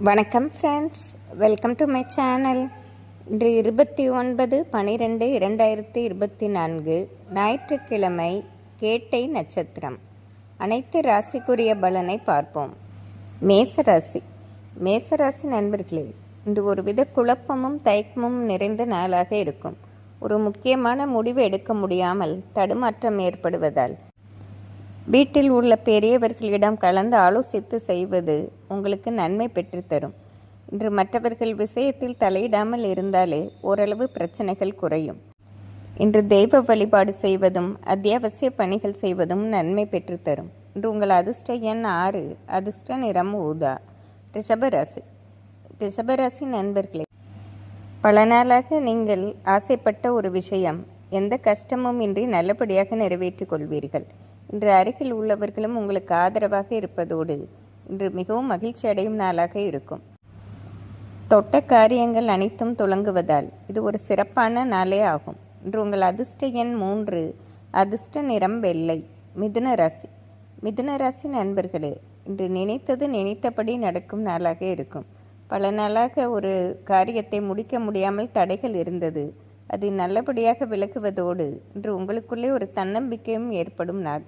வணக்கம் friends, welcome to my channel. இன்று 29/12/2024 ஞாயிற்றுக்கிழமை, கேட்டை நட்சத்திரம். அனைத்து ராசிக்குரிய பலனை பார்ப்போம். மேசராசி நண்பர்களே, இன்று ஒருவித குழப்பமும் தயக்கமும் நிறைந்த நாளாக இருக்கும். ஒரு முக்கியமான முடிவு எடுக்க முடியாமல் தடுமாற்றம் ஏற்படுவதால் வீட்டில் உள்ள பெரியவர்களிடம் கலந்து ஆலோசித்து செய்வது உங்களுக்கு நன்மை பெற்றுத்தரும். இன்று மற்றவர்கள் விஷயத்தில் தலையிடாமல் இருந்தாலே ஓரளவு பிரச்சனைகள் குறையும். இன்று தெய்வ வழிபாடு செய்வதும் அத்தியாவசிய பணிகள் செய்வதும் நன்மை பெற்றுத்தரும். இன்று உங்கள் அதிர்ஷ்ட எண் 6, அதிர்ஷ்ட நிறம் ஊதா. ரிஷபராசி நண்பர்களே, பல நாளாக நீங்கள் ஆசைப்பட்ட ஒரு விஷயம் எந்த கஷ்டமும் இன்றி நல்லபடியாக நிறைவேற்றிக் கொள்வீர்கள். இன்று அருகில் உள்ளவர்களும் உங்களுக்கு ஆதரவாக இருப்பதோடு இன்று மிகவும் மகிழ்ச்சி அடையும் நாளாக இருக்கும். தொட்ட காரியங்கள் அனைத்தும் துலங்குவதால் இது ஒரு சிறப்பான நாளே ஆகும். இன்று உங்கள் அதிர்ஷ்ட எண் 3, அதிர்ஷ்ட நிறம் வெள்ளை. மிதுன ராசி நண்பர்களே, இன்று நினைத்தது நினைத்தபடி நடக்கும் நாளாக இருக்கும். பல நாளாக ஒரு காரியத்தை முடிக்க முடியாமல் தடைகள் இருந்தது. அது நல்லபடியாக விலகுவதோடு இன்று உங்களுக்குள்ளே ஒரு தன்னம்பிக்கையும் ஏற்படும் நாள்.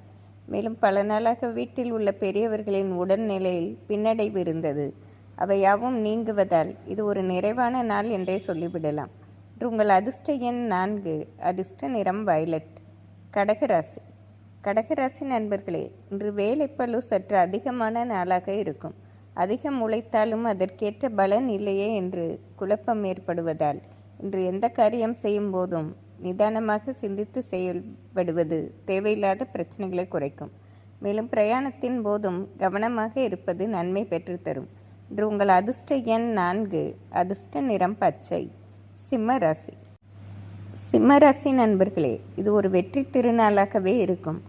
மேலும் பல நாளாக வீட்டில் உள்ள பெரியவர்களின் உடல்நிலையில் பின்னடைவு இருந்தது. அவை யாவும் நீங்குவதால் இது ஒரு நிறைவான நாள் என்றே சொல்லிவிடலாம். இன்று உங்கள் அதிர்ஷ்ட எண் 4, அதிர்ஷ்ட நிறம் வயலட். கடகராசி நண்பர்களே, இன்று வேலைப்பளு சற்று அதிகமான நாளாக இருக்கும். அதிகம் உழைத்தாலும் அதற்கேற்ற பலன் இல்லையே என்று குழப்பம் ஏற்படுவதால் இன்று எந்த காரியம் செய்யும் போதும் நிதானமாக சிந்தித்து செயல்படுவது தேவையில்லாத பிரச்சனைகளை குறைக்கும். மேலும் பிரயாணத்தின் போதும் கவனமாக இருப்பது நன்மை பெற்றுத்தரும். இன்று உங்கள் அதிர்ஷ்ட எண் 4, அதிர்ஷ்ட நிறம் பச்சை. சிம்மராசி நண்பர்களே, இது ஒரு வெற்றி திருநாளாகவே இருக்கும்.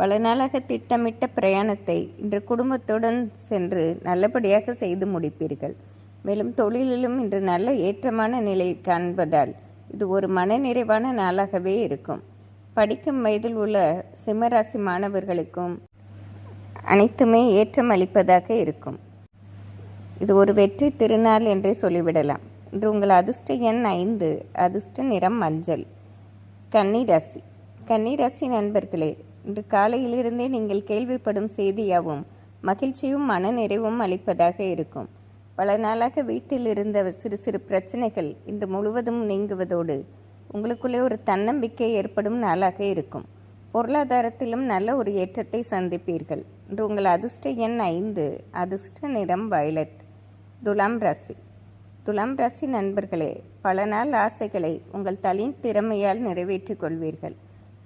பல நாளாக திட்டமிட்ட பிரயாணத்தை இன்று குடும்பத்துடன் சென்று நல்லபடியாக செய்து முடிப்பீர்கள். மேலும் தொழிலிலும் இன்று நல்ல ஏற்றமான நிலை காண்பதால் இது ஒரு மனநிறைவான நாளாகவே இருக்கும். படிக்கும் வயதில் உள்ள சிம்மராசி மாணவர்களுக்கும் அனைத்துமே ஏற்றம் அளிப்பதாக இருக்கும். இது ஒரு வெற்றி திருநாள் என்றே சொல்லிவிடலாம். இன்று உங்கள் அதிர்ஷ்ட எண் 5, அதிர்ஷ்ட நிறம் மஞ்சள். கன்னிராசி நண்பர்களே, இன்று காலையிலிருந்தே நீங்கள் கேள்விப்படும் செய்தியாகவும் மகிழ்ச்சியும் மனநிறைவும் அளிப்பதாக இருக்கும். பல நாளாக வீட்டில் இருந்த சிறு சிறு பிரச்சனைகள் இன்று முழுவதும் நீங்குவதோடு உங்களுக்குள்ளே ஒரு தன்னம்பிக்கை ஏற்படும் நாளாக இருக்கும். பொருளாதாரத்திலும் நல்ல ஒரு ஏற்றத்தை சந்திப்பீர்கள். இன்று உங்கள் அதிர்ஷ்ட எண் 5, அதிர்ஷ்ட நிறம் வயலட். துலாம் ராசி நண்பர்களே, பல நாள் ஆசைகளை உங்கள் திறமையால் நிறைவேற்றிக் கொள்வீர்கள்.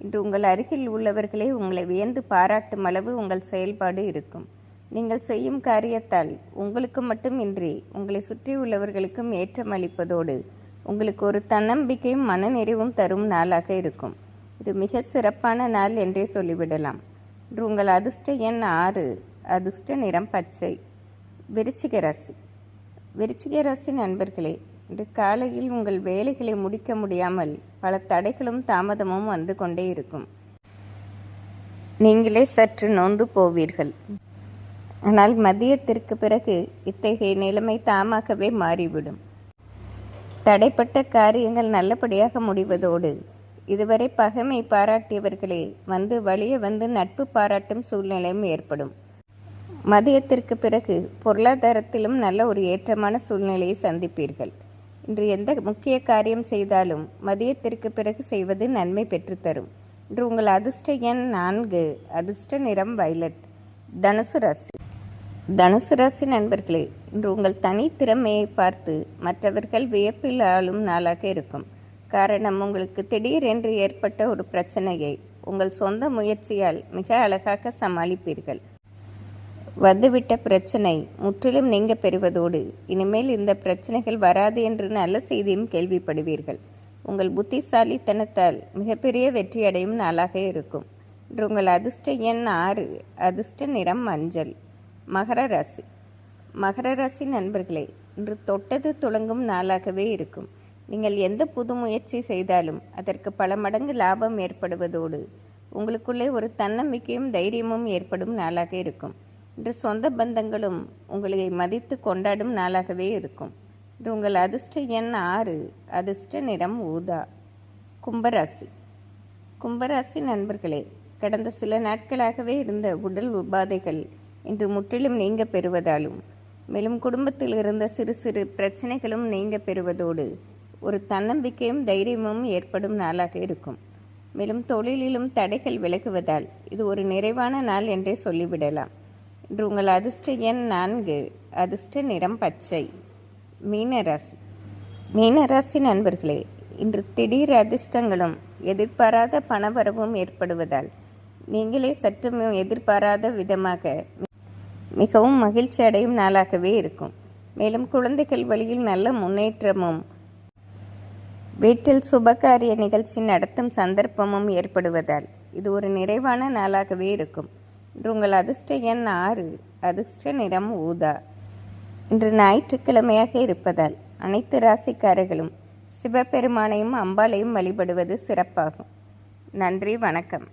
இன்று உங்கள் அருகில் உள்ளவர்களே உங்களை வியந்து பாராட்டும் அளவு உங்கள் செயல்பாடு இருக்கும். நீங்கள் செய்யும் காரியத்தால் உங்களுக்கு மட்டுமின்றி உங்களை சுற்றியுள்ளவர்களுக்கும் ஏற்றம் அளிப்பதோடு உங்களுக்கு ஒரு தன்னம்பிக்கையும் மனநிறைவும் தரும் நாளாக இருக்கும். இது மிக சிறப்பான நாள் என்றே சொல்லிவிடலாம். இன்று உங்கள் அதிர்ஷ்ட எண் 6, அதிர்ஷ்ட நிறம் பச்சை. விருச்சிக ராசி நண்பர்களே, இன்று காலையில் உங்கள் வேலைகளை முடிக்க முடியாமல் பல தடைகளும் தாமதமும் வந்து கொண்டே இருக்கும். நீங்களே சற்று நொந்து போவீர்கள். ஆனால் மதியத்திற்கு பிறகு இத்தகைய நிலைமை தாமாகவே மாறிவிடும். தடைப்பட்ட காரியங்கள் நல்லபடியாக முடிவதோடு இதுவரை பகைமை பாராட்டியவர்களே வழியே வந்து நட்பு பாராட்டும் சூழ்நிலையும் ஏற்படும். மதியத்திற்கு பிறகு பொருளாதாரத்திலும் நல்ல ஒரு ஏற்றமான சூழ்நிலையை சந்திப்பீர்கள். இன்று எந்த முக்கிய காரியம் செய்தாலும் மதியத்திற்கு பிறகு செய்வது நன்மை பெற்றுத்தரும். இன்று உங்கள் அதிர்ஷ்ட எண் 4, அதிர்ஷ்ட நிறம் வயலட். தனுசு ராசி நண்பர்களே, இன்று உங்கள் தனித்திறமையை பார்த்து மற்றவர்கள் வியப்பில் ஆளும் நாளாக இருக்கும். காரணம், உங்களுக்கு திடீரென்று ஏற்பட்ட ஒரு பிரச்சனையை உங்கள் சொந்த முயற்சியால் மிக அழகாக சமாளிப்பீர்கள். வந்துவிட்ட பிரச்சனை முற்றிலும் நீங்க பெறுவதோடு இனிமேல் இந்த பிரச்சனைகள் வராது என்று நல்ல செய்தியும் கேள்விப்படுவீர்கள். உங்கள் புத்திசாலித்தனத்தால் மிகப்பெரிய வெற்றியடையும் நாளாக இருக்கும். இன்று உங்கள் அதிர்ஷ்ட எண் 6, அதிர்ஷ்ட நிறம் மஞ்சள். மகர ராசி நண்பர்களே, இன்று தொட்டது துளங்கும் நாளாகவே இருக்கும். நீங்கள் எந்த புது முயற்சி செய்தாலும் அதற்கு பல மடங்கு லாபம் ஏற்படுவதோடு உங்களுக்குள்ளே ஒரு தன்னம்பிக்கையும் தைரியமும் ஏற்படும் நாளாக இருக்கும். இன்று சொந்த பந்தங்களும் உங்களை மதித்து கொண்டாடும் நாளாகவே இருக்கும். இன்று உங்கள் அதிர்ஷ்ட எண் 6, அதிர்ஷ்ட நிறம் ஊதா. கும்பராசி. கும்பராசி நண்பர்களே, கடந்த சில நாட்களாகவே இருந்த உடல் உபாதைகள் இன்று முற்றிலும் நீங்க பெறுவதாலும், மேலும் குடும்பத்தில் இருந்த சிறு சிறு பிரச்சனைகளும் நீங்க பெறுவதோடு ஒரு தன்னம்பிக்கையும் தைரியமும் ஏற்படும் நாளாக இருக்கும். மேலும் தொழிலிலும் தடைகள் விலகுவதால் இது ஒரு நிறைவான நாள் என்றே சொல்லிவிடலாம். இன்று உங்கள் அதிர்ஷ்ட எண் 4, அதிர்ஷ்ட நிறம் பச்சை. மீனராசி. மீனராசி நண்பர்களே, இன்று திடீர் அதிர்ஷ்டங்களும் எதிர்பாராத பணவரவும் ஏற்படுவதால் நீங்களே சற்றும் எதிர்பாராத விதமாக மிகவும் மகிழ்ச்சி அடையும் நாளாகவே இருக்கும். மேலும் குழந்தைகள் வழியில் நல்ல முன்னேற்றமும் வீட்டில் சுபகாரிய நிகழ்ச்சி நடத்தும் சந்தர்ப்பமும் ஏற்படுவதால் இது ஒரு நிறைவான நாளாகவே இருக்கும். இன்று உங்கள் அதிர்ஷ்ட எண் 6, அதிர்ஷ்ட நிறம் ஊதா. இன்று ஞாயிற்றுக்கிழமையாக இருப்பதால் அனைத்து ராசிக்காரர்களும் சிவபெருமானையும் அம்பாளையும் வழிபடுவது சிறப்பாகும். நன்றி, வணக்கம்.